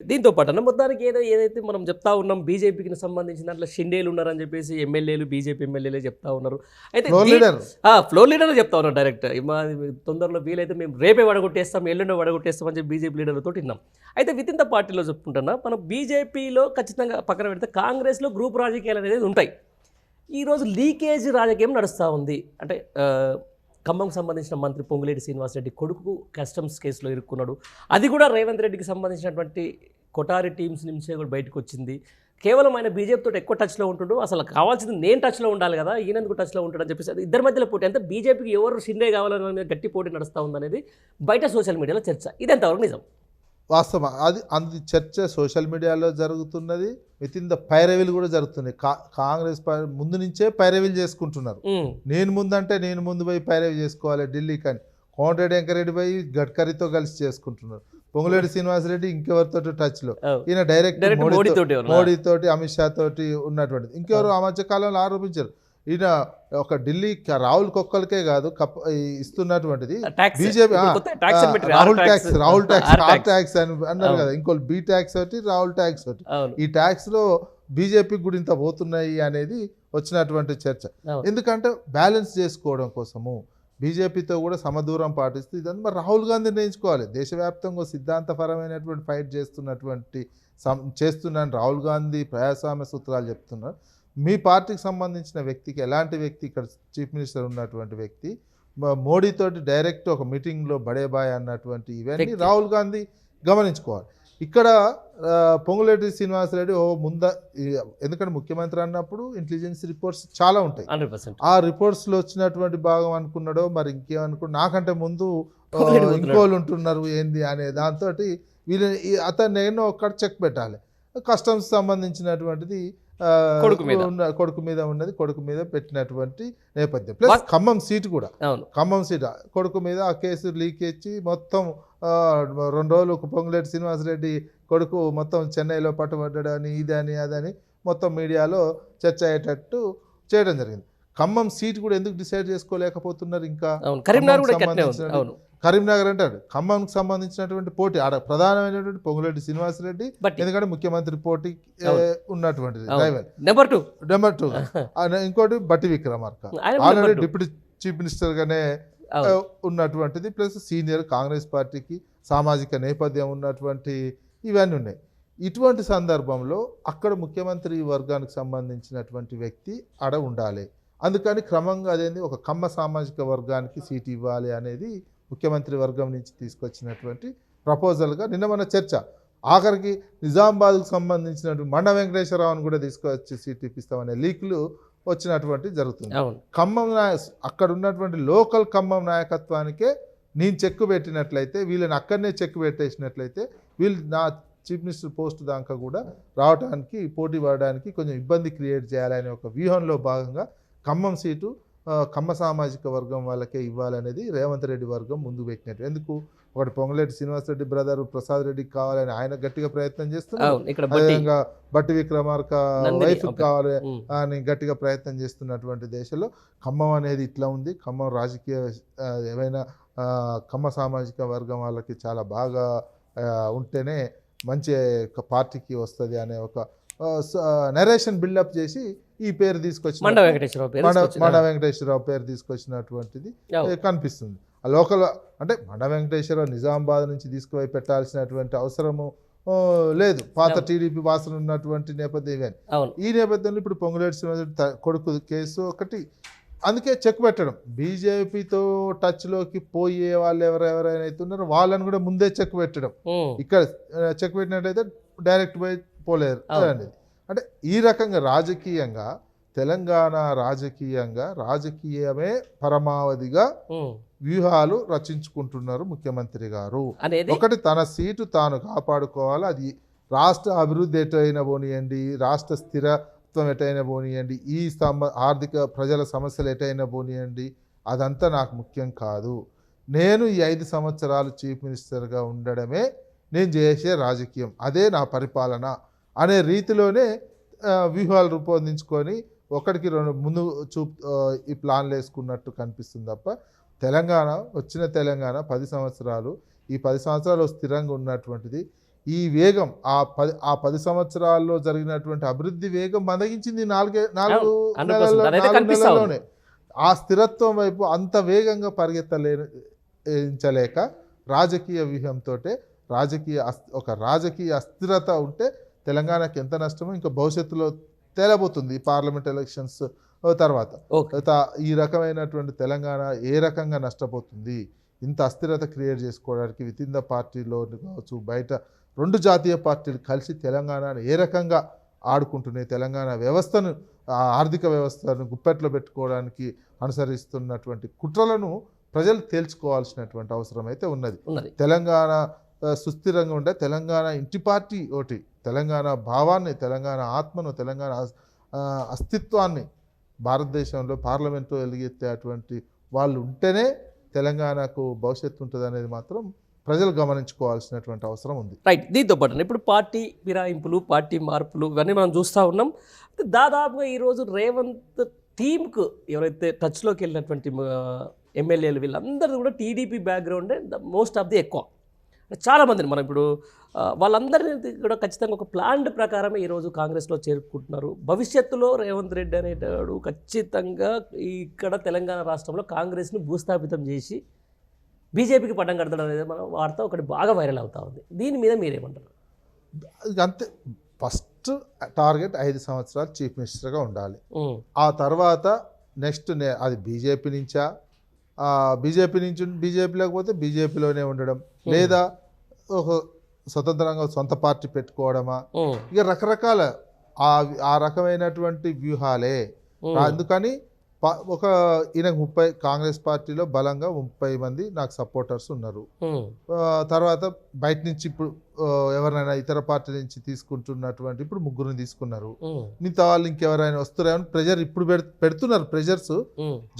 దీంతో పాటన మొత్తానికి ఏదైతే మనం చెప్తా ఉన్నాం బీజేపీకి సంబంధించిన దాంట్లో షిండేలు ఉన్నారని చెప్పేసి ఎమ్మెల్యేలు బీజేపీ ఎమ్మెల్యేలే చెప్తా ఉన్నారు. అయితే ఫ్లోర్ లీడర్ ఫ్లోర్ లీడర్లు చెప్తా ఉన్నారు డైరెక్ట్. తొందరలో వీలైతే మేము రేపే వడగొట్టేస్తాం, ఎల్లుండి వడగొట్టేస్తాం అని చెప్పి బీజేపీ లీడర్లతో విన్నాం. అయితే విత్ ఇన్ ద పార్టీలో చెప్పుకుంటున్నా మనం బీజేపీలో ఖచ్చితంగా పక్కన పెడితే కాంగ్రెస్లో గ్రూప్ రాజకీయాలు అనేది ఉంటాయి. ఈరోజు లీకేజ్ రాజకీయం నడుస్తూ ఉంది. అంటే ఖమ్మంకి సంబంధించిన మంత్రి పొంగులేటి శ్రీనివాసరెడ్డి కొడుకు కస్టమ్స్ కేసులో ఇరుక్కున్నాడు. అది కూడా రేవంత్ రెడ్డికి సంబంధించినటువంటి కొటారి టీమ్స్ నుంచే కూడా బయటకు వచ్చింది. కేవలం ఆయన బీజేపీతో ఎక్కువ టచ్లో ఉంటుడు, అసలు కావాల్సింది నేను టచ్లో ఉండాలి కదా, ఈయనెందుకు టచ్లో ఉంటాడని చెప్పేసి అది ఇద్దరి మధ్యలో పోటీ. అంటే బీజేపీకి ఎవరు షిండే కావాలనే గట్టి పోటీ నడుస్తూ ఉందనేది బయట సోషల్ మీడియాలో చర్చ. ఇది ఎంతవరకు నిజం? వాస్తవం. అది చర్చ సోషల్ మీడియాలో జరుగుతున్నది. విత్ ఇన్ ద పైరవీలు కూడా జరుగుతున్నాయి. కాంగ్రెస్ ముందు నుంచే పైరవీలు చేసుకుంటున్నారు. నేను ముందంటే నేను ముందు పోయి పైరవీ చేసుకోవాలి ఢిల్లీ కానీ, కోమటిరెడ్డి వెంకరెడ్డి పోయి గడ్కరీతో కలిసి చేసుకుంటున్నారు. పొంగులేటి శ్రీనివాసరెడ్డి ఇంకెవరితో టచ్లో, ఈయన డైరెక్ట్ మోడీతోటి అమిత్ షా తోటి ఉన్నటువంటిది. ఇంకెవరు ఆ మధ్య కాలంలో ఆరోపించారు ఈయన ఒక ఢిల్లీ రాహుల్ కొక్కలకే కాదు ఇస్తున్నటువంటిది బీజేపీ. రాహుల్ ట్యాక్స్ అని అన్నారు కదా, ఇంకో బి ట్యాక్స్ ఒకటి రాహుల్ ట్యాక్స్ ఒకటి. ఈ ట్యాక్స్ లో బీజేపీకి కూడా ఇంత పోతున్నాయి అనేది వచ్చినటువంటి చర్చ. ఎందుకంటే బ్యాలెన్స్ చేసుకోవడం కోసము బీజేపీతో కూడా సమదూరం పాటిస్తూ ఇదంతా మరి రాహుల్ గాంధీ నిర్ణయించుకోవాలి. దేశవ్యాప్తంగా సిద్ధాంతపరమైనటువంటి ఫైట్ చేస్తున్నాను రాహుల్ గాంధీ ప్రజాస్వామ్య సూత్రాలు చెప్తున్నారు. మీ పార్టీకి సంబంధించిన వ్యక్తికి, ఎలాంటి వ్యక్తి ఇక్కడ చీఫ్ మినిస్టర్ ఉన్నటువంటి వ్యక్తి మోడీతోటి డైరెక్ట్ ఒక మీటింగ్లో బడేబాయ్ అన్నటువంటి ఇవన్నీ రాహుల్ గాంధీ గమనించుకోవాలి. ఇక్కడ పొంగులేటి శ్రీనివాసరెడ్డి ఎందుకంటే ముఖ్యమంత్రి అన్నప్పుడు ఇంటెలిజెన్స్ రిపోర్ట్స్ చాలా ఉంటాయి. ఆ రిపోర్ట్స్లో వచ్చినటువంటి భాగం అనుకున్నాడో మరి ఇంకేమనుకున్నా, నాకంటే ముందు ఇంకోళ్ళు ఉంటున్నారు ఏంది అనే దాంతో వీళ్ళని అతన్ని ఎన్నో ఒక్కడ చెక్ పెట్టాలి. కస్టమ్స్ సంబంధించినటువంటిది కొడుకు మీద ఉన్నది, కొడుకు మీద పెట్టినటువంటి నేపథ్యం. ప్లస్ ఖమ్మం సీటు కూడా, ఖమ్మం సీటు కొడుకు మీద ఆ కేసు లీకేజ్ మొత్తం 2 రోజులు పొంగులేటి శ్రీనివాసరెడ్డి కొడుకు మొత్తం చెన్నైలో పట్టుబడ్డాడని ఇదని అదని మొత్తం మీడియాలో చర్చ అయ్యేటట్టు చేయడం జరిగింది. ఖమ్మం సీటు కూడా ఎందుకు డిసైడ్ చేసుకోలేకపోతున్నారు? ఇంకా కరీంనగర్ అంటాడు. ఖమ్మంకి సంబంధించినటువంటి పోటీ ఆడ ప్రధానమైనటువంటి పొంగులేటి శ్రీనివాసరెడ్డి, ఎందుకంటే ముఖ్యమంత్రి పోటీ ఉన్నటువంటిది నెంబర్ 2. ఇంకోటి బట్టి Vikramarka, already deputy chief minister గానే ఉన్నటువంటిది. ప్లస్ సీనియర్ కాంగ్రెస్ పార్టీకి సామాజిక నేపథ్యం ఉన్నటువంటి ఇవన్నీ ఉన్నాయి. ఇటువంటి సందర్భంలో అక్కడ ముఖ్యమంత్రి వర్గానికి సంబంధించినటువంటి వ్యక్తి ఆడ ఉండాలి. అందుకని క్రమంగా అదేంది ఒక కమ్మ సామాజిక వర్గానికి సీటు ఇవ్వాలి అనేది ముఖ్యమంత్రి వర్గం నుంచి తీసుకొచ్చినటువంటి ప్రపోజల్గా నిన్న మన చర్చ. ఆఖరికి నిజామాబాద్కు సంబంధించినటువంటి మండ వెంకటేశ్వరరావుని కూడా తీసుకొచ్చి సీటు ఇప్పిస్తామనే లీకులు వచ్చినటువంటి జరుగుతుంది. ఖమ్మం అక్కడ ఉన్నటువంటి లోకల్ ఖమ్మం నాయకత్వానికే నేను చెక్కు పెట్టినట్లయితే, వీళ్ళని అక్కడనే చెక్కు పెట్టేసినట్లయితే వీళ్ళు నా చీఫ్ మినిస్టర్ పోస్ట్ దాకా కూడా రావడానికి, పోటీ పడడానికి కొంచెం ఇబ్బంది క్రియేట్ చేయాలనే ఒక వ్యూహంలో భాగంగా ఖమ్మం సీటు కమ్మ సామాజిక వర్గం వాళ్ళకే ఇవ్వాలనేది రేవంత్ రెడ్డి వర్గం ముందు పెట్టినట్టు. ఎందుకు ఒకటి పొంగులేటి శ్రీనివాసరెడ్డి బ్రదర్ ప్రసాద్ రెడ్డికి కావాలని ఆయన గట్టిగా ప్రయత్నం చేస్తున్నారు. అదేవిధంగా బట్టి విక్రమార్క వైఫ్ కావాలి అని గట్టిగా ప్రయత్నం చేస్తున్నటువంటి దేశంలో ఖమ్మం అనేది ఇట్లా ఉంది. ఖమ్మం రాజకీయ ఏమైనా కమ్మ సామాజిక వర్గం వాళ్ళకి చాలా బాగా ఉంటేనే మంచి పార్టీకి వస్తుంది అనే ఒక నరేషన్ బిల్డప్ చేసి ఈ పేరు తీసుకొచ్చి మండ వెంకటేశ్వరరావు పేరు తీసుకొచ్చినటువంటిది కనిపిస్తుంది. ఆ లోకల్ అంటే మండ వెంకటేశ్వరరావు నిజామాబాద్ నుంచి తీసుకుపోయి పెట్టాల్సినటువంటి అవసరము లేదు. పాత టీడీపీ వాసన ఉన్నటువంటి నేపథ్యం ఇవన్నీ. ఈ నేపథ్యంలో ఇప్పుడు పొంగులేటి శ్రీనివాసరెడ్డి కొడుకు కేసు ఒకటి, అందుకే చెక్ పెట్టడం. బీజేపీతో టచ్లోకి పోయే వాళ్ళు ఎవరైనా ఉన్నారో వాళ్ళని కూడా ముందే చెక్ పెట్టడం. ఇక్కడ చెక్ పెట్టినట్టయితే డైరెక్ట్ పోయి పోలేరు అనేది. అంటే ఈ రకంగా రాజకీయంగా తెలంగాణ రాజకీయమే పరమావధిగా వ్యూహాలు రచించుకుంటున్నారు ముఖ్యమంత్రి గారు. ఒకటి తన సీటు తాను కాపాడుకోవాలి. అది రాష్ట్ర అభివృద్ధి ఎటైనా పోనీయండి, రాష్ట్ర స్థిరత్వం ఎటైనా పోనీయండి, ఈ ఆర్థిక ప్రజల సమస్యలు ఎటైనా పోనీయండి, అదంతా నాకు ముఖ్యం కాదు. నేను ఈ 5 సంవత్సరాలు చీఫ్ మినిస్టర్గా ఉండడమే నేను చేసే రాజకీయం, అదే నా పరిపాలన అనే రీతిలోనే వ్యూహాలు రూపొందించుకొని ఒకటికి 2 ముందు ఈ ప్లాన్లు వేసుకున్నట్టు కనిపిస్తుంది తప్ప తెలంగాణ 10 సంవత్సరాలు, ఈ 10 సంవత్సరాలు స్థిరంగా ఉన్నటువంటిది ఈ వేగం ఆ 10 సంవత్సరాల్లో జరిగినటువంటి అభివృద్ధి వేగం మందగించింది నాలుగు 100% అదైతే కనిపిస్తా ఉంది. నెలల్లోనే. ఆ స్థిరత్వం వైపు అంత వేగంగా పరిగెత్తలేక రాజకీయ వ్యూహంతో ఒక రాజకీయ అస్థిరత ఉంటే తెలంగాణకి ఎంత నష్టమో ఇంకా భవిష్యత్తులో తేలబోతుంది ఈ పార్లమెంట్ ఎలక్షన్స్ తర్వాత. ఈ రకమైనటువంటి తెలంగాణ ఏ రకంగా నష్టపోతుంది, ఇంత అస్థిరత క్రియేట్ చేసుకోవడానికి విత్ ఇన్ ద పార్టీలో కావచ్చు, బయట 2 జాతీయ పార్టీలు కలిసి తెలంగాణను ఏ రకంగా ఆడుకుంటున్నాయి, తెలంగాణ వ్యవస్థను ఆర్థిక వ్యవస్థను గుప్పెట్లో పెట్టుకోవడానికి అనుసరిస్తున్నటువంటి కుట్రలను ప్రజలు తేల్చుకోవాల్సినటువంటి అవసరం అయితే ఉన్నది. తెలంగాణ సుస్థిరంగా ఉంటే తెలంగాణ ఇంటి పార్టీ ఒకటి తెలంగాణ భావాన్ని, తెలంగాణ ఆత్మను, తెలంగాణ అస్తిత్వాన్ని భారతదేశంలో పార్లమెంట్లో ఎలుగెత్తేటువంటి వాళ్ళు ఉంటేనే తెలంగాణకు భవిష్యత్తు ఉంటుంది అనేది మాత్రం ప్రజలు గమనించుకోవాల్సినటువంటి అవసరం ఉంది. రైట్. దీంతో పాటు ఇప్పుడు పార్టీ ఫిరాయింపులు, పార్టీ మార్పులు ఇవన్నీ మనం చూస్తూ ఉన్నాం. దాదాపుగా ఈరోజు రేవంత్ టీంకు ఎవరైతే టచ్లోకి వెళ్ళినటువంటి ఎమ్మెల్యేలు వీళ్ళందరూ కూడా టీడీపీ బ్యాక్గ్రౌండే మోస్ట్ ఆఫ్ ది ఎక్కువ. చాలామందిని మనం ఇప్పుడు వాళ్ళందరినీ కూడా ఖచ్చితంగా ఒక ప్లాన్డ్ ప్రకారమే ఈరోజు కాంగ్రెస్లో చేరుకుంటున్నారు. భవిష్యత్తులో రేవంత్ రెడ్డి అనేటాడు ఖచ్చితంగా ఇక్కడ తెలంగాణ రాష్ట్రంలో కాంగ్రెస్ని భూస్థాపితం చేసి బీజేపీకి పట్టం కడతాడు అనేది మన వార్త ఒకటి బాగా వైరల్ అవుతా ఉంది. దీని మీద మీరేమంటారు? అంతే, ఫస్ట్ టార్గెట్ 5 సంవత్సరాలు చీఫ్ మినిస్టర్గా ఉండాలి. ఆ తర్వాత నెక్స్ట్ అది బీజేపీ నుంచా, బీజేపీ నుంచి బీజేపీ లేకపోతే బీజేపీలోనే ఉండడం, లేదా ఒక స్వతంత్రంగా సొంత పార్టీ పెట్టుకోవడమా, ఇక రకరకాల ఆ రకమైనటువంటి వ్యూహాలే. అందుకని ఈయనకు 30 కాంగ్రెస్ పార్టీలో బలంగా 30 మంది నాకు సపోర్టర్స్ ఉన్నారు. తర్వాత బయట నుంచి ఇప్పుడు ఎవరైనా ఇతర పార్టీ నుంచి తీసుకుంటున్నటువంటి ఇప్పుడు 3 తీసుకున్నారు. మిగతా వాళ్ళు ఇంకెవరైనా వస్తున్నారని ప్రెజర్ ఇప్పుడు పెడుతున్నారు. ప్రెజర్స్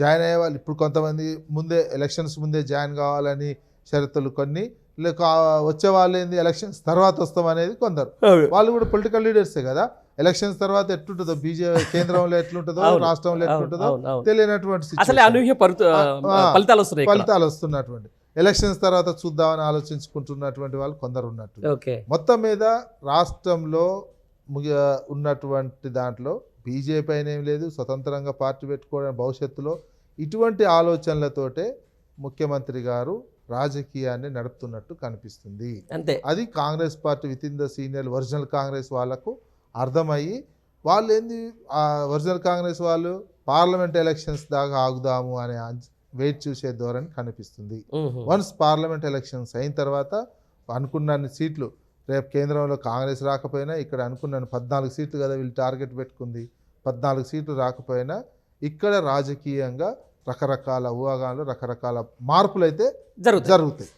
జాయిన్ అయ్యే వాళ్ళు ఇప్పుడు కొంతమంది ముందే ఎలక్షన్స్ ముందే జాయిన్ కావాలని షరతులు కొన్ని, లేక వచ్చే వాళ్ళు ఏంది ఎలక్షన్స్ తర్వాత వస్తామనేది కొందరు. వాళ్ళు కూడా పొలిటికల్ లీడర్సే కదా. ఎలక్షన్స్ తర్వాత ఎట్లుంటుందో బీజేపీ కేంద్రంలో ఎట్లుంటుందో రాష్ట్రంలో ఎట్లుంటుందో తెలియనటువంటి ఫలితాలు వస్తున్నటువంటి ఎలక్షన్స్ తర్వాత చూద్దామని ఆలోచించుకుంటున్నటువంటి వాళ్ళు కొందరు ఉన్నట్టు. మొత్తం మీద రాష్ట్రంలో ఉన్నటువంటి దాంట్లో బీజేపీ అయినేం లేదు, స్వతంత్రంగా పార్టీ పెట్టుకోవడం భవిష్యత్తులో ఇటువంటి ఆలోచనలతోటే ముఖ్యమంత్రి గారు రాజకీయాన్ని నడుపుతున్నట్టు కనిపిస్తుంది. అంతే, అది Congress party with in the senior original Congress వాళ్ళకు అర్థమయ్యి వాళ్ళు ఏంది ఒరిజినల్ కాంగ్రెస్ వాళ్ళు పార్లమెంట్ ఎలక్షన్స్ దాకా ఆగుదాము అనే వెయిట్ చూసే ధోరణి కనిపిస్తుంది. వన్స్ పార్లమెంట్ ఎలక్షన్స్ అయిన తర్వాత అనుకున్న సీట్లు రేపు కేంద్రంలో కాంగ్రెస్ రాకపోయినా ఇక్కడ అనుకున్న 14 సీట్లు కదా వీళ్ళు టార్గెట్ పెట్టుకుంది, 14 సీట్లు రాకపోయినా ఇక్కడ రాజకీయంగా రకరకాల ఊహాగానాలు, రకరకాల మార్పులు అయితే జరుగుతాయి.